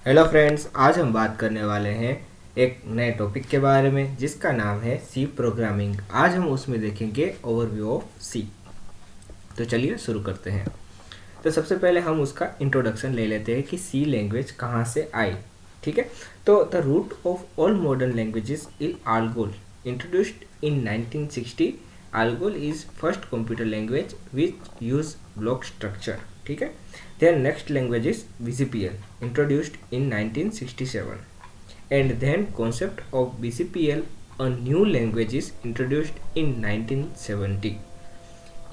Hello friends, आज हम बात करने वाले हैं एक नए टॉपिक के बारे में जिसका नाम है सी प्रोग्रामिंग। आज हम उसमें देखेंगे ओवरव्यू ऑफ सी। तो चलिए शुरू करते हैं। तो सबसे पहले हम उसका इंट्रोडक्शन ले लेते हैं कि सी लैंग्वेज कहाँ से आई। ठीक है, तो the root of all modern languages is ALGOL, introduced in 1960। ALGOL is first computer language which use block structure. ठीक है, their next language is BCPL, introduced in 1967, and then concept of BCPL, a new language, is introduced in 1970.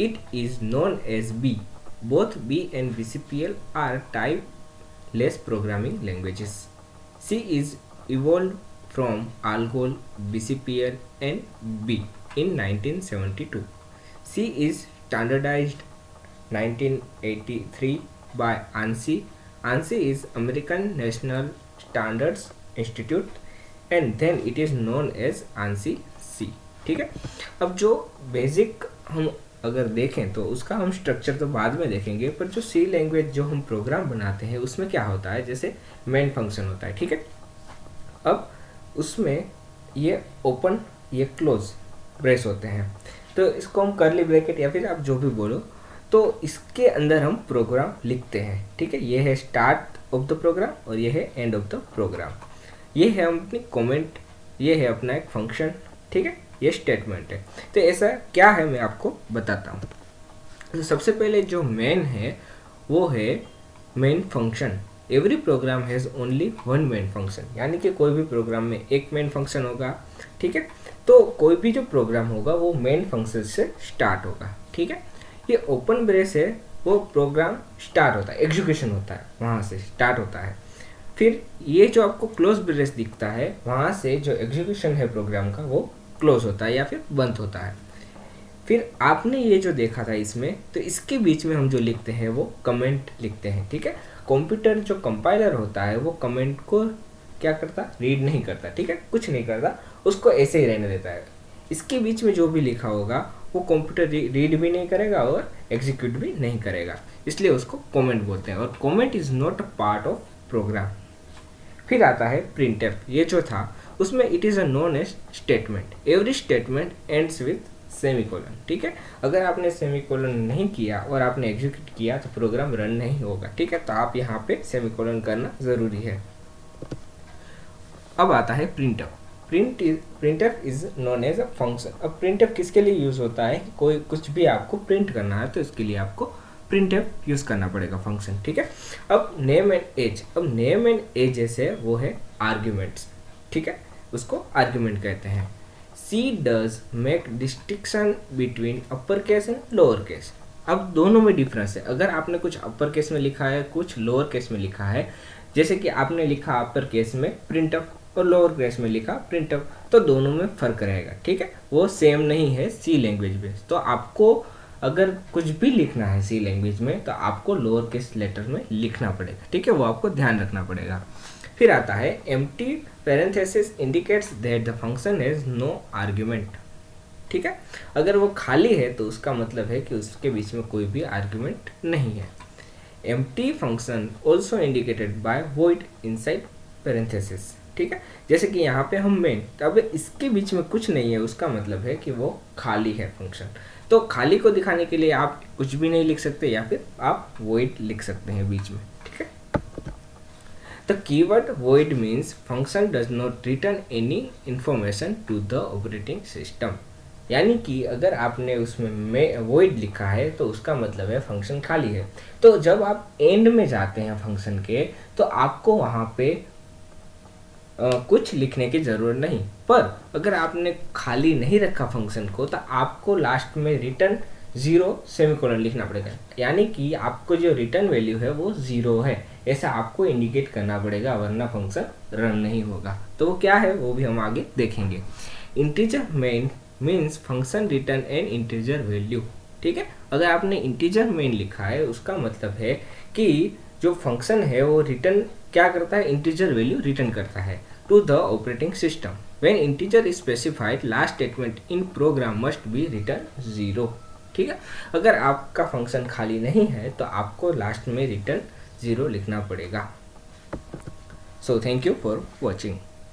It is known as B. Both B and BCPL are type-less programming languages. C is evolved from ALGOL, BCPL, and B in 1972. C is standardized 1983 by ANSI. ANSI is American National Standards Institute and then it is known as ANSI C. ठीक है, अब जो basic हम अगर देखें तो उसका हम स्ट्रक्चर तो बाद में देखेंगे, पर जो सी लैंग्वेज जो हम प्रोग्राम बनाते हैं उसमें क्या होता है, जैसे मेन फंक्शन होता है। ठीक है, अब उसमें ये ओपन ये क्लोज ब्रेस होते हैं, तो इसको हम करली ब्रैकेट या फिर आप जो भी बोलो, तो इसके अंदर हम प्रोग्राम लिखते हैं। ठीक है, ये है स्टार्ट ऑफ द प्रोग्राम और ये है एंड ऑफ द प्रोग्राम। ये है हम अपनी कमेंट, ये है अपना एक फंक्शन। ठीक है, ये स्टेटमेंट है। तो ऐसा क्या है मैं आपको बताता हूँ। तो सबसे पहले जो मेन है वो है main function. Every programme has only one main function, यानी कि कोई भी प्रोग्राम में एक मेन फंक्शन होगा। ठीक है, तो कोई भी जो प्रोग्राम होगा वो मेन फंक्शन से स्टार्ट होगा। ठीक है, ये ओपन ब्रेस है, वो प्रोग्राम स्टार्ट होता है, एग्जीक्यूशन होता है, वहाँ से स्टार्ट होता है। फिर ये जो आपको क्लोज ब्रेस दिखता है, वहाँ से जो एग्जीक्यूशन है प्रोग्राम का वो क्लोज होता है या फिर बंद होता है। फिर आपने ये जो देखा था इसमें, तो इसके बीच में हम जो लिखते हैं वो कमेंट लिखते हैं। ठीक है, कंप्यूटर जो कंपाइलर होता है वो कमेंट को क्या करता, रीड नहीं करता। ठीक है, कुछ नहीं करता, उसको ऐसे ही रहने देता है। इसके बीच में जो भी लिखा होगा वो कंप्यूटर रीड भी नहीं करेगा और एग्जीक्यूट भी नहीं करेगा, इसलिए उसको कमेंट बोलते हैं। और comment is not a part of program. फिर आता है प्रिंटफ। ये जो था उसमें it is a known as statement. Every statement ends with semicolon. ठीक है, अगर आपने सेमीकोलन नहीं किया और आपने एग्जीक्यूट किया तो प्रोग्राम रन नहीं होगा। ठीक है, तो आप यहाँ पे सेमीकोलन करना ज़रूरी है। अब आता है printf. Printf is known as a function. अब प्रिंटफ किसके लिए यूज़ होता है कि कोई कुछ भी आपको प्रिंट करना है तो इसके लिए आपको प्रिंटफ यूज़ करना पड़ेगा फंक्शन। ठीक है, अब नेम एंड एज। अब नेम एंड एज जैसे वो है आर्ग्यूमेंट्स। ठीक है, उसको आर्ग्यूमेंट कहते हैं। C does make distinction between upper case and lower case. अब दोनों में डिफरेंस है। अगर आपने कुछ अपर केस में लिखा है, कुछ लोअर केस में लिखा है, जैसे कि आपने लिखा अपर केस में प्रिंटफ और लोअर केस में लिखा प्रिंटफ, तो दोनों में फ़र्क रहेगा। ठीक है, वो सेम नहीं है सी लैंग्वेज में। तो आपको अगर कुछ भी लिखना है सी लैंग्वेज में तो आपको लोअर केस लेटर में लिखना पड़ेगा। ठीक है, वो आपको ध्यान रखना पड़ेगा। फिर आता है empty parenthesis indicates that the function has no argument. ठीक है, अगर वो खाली है तो उसका मतलब है कि उसके बीच में कोई भी आर्ग्यूमेंट नहीं है। Empty function also indicated by void inside parenthesis. ठीक है, जैसे कि यहाँ पे हम मेन, तो अब इसके बीच में कुछ नहीं है, उसका मतलब है कि वो खाली है फंक्शन। तो खाली को दिखाने के लिए आप कुछ भी नहीं लिख सकते या फिर आप वॉइड लिख सकते हैं बीच में। ठीक है, the keyword void means function does not return any information to the operating system. यानी कि अगर आपने उसमें वॉइड लिखा है तो उसका मतलब है फंक्शन खाली है। तो जब आप एंड में जाते हैं फंक्शन के तो आपको वहाँ पे कुछ लिखने की ज़रूरत नहीं, पर अगर आपने खाली नहीं रखा फंक्शन को तो आपको लास्ट में रिटर्न 0 सेमीकोलन लिखना पड़ेगा। यानी कि आपको जो रिटर्न वैल्यू है वो 0 है, ऐसा आपको इंडिकेट करना पड़ेगा, वरना फंक्शन रन नहीं होगा। तो वो क्या है वो भी हम आगे देखेंगे। Integer main means function return N integer value. ठीक है, अगर आपने इंटीजर मेन लिखा है उसका मतलब है कि जो फंक्शन है वो रिटर्न क्या करता है, इंटीजर वैल्यू रिटर्न करता है to the operating system. When integer is specified last statement in program must be return 0। ठीक है, अगर आपका फंक्शन खाली नहीं है तो आपको लास्ट में रिटर्न 0 लिखना पड़ेगा। So thank you for watching.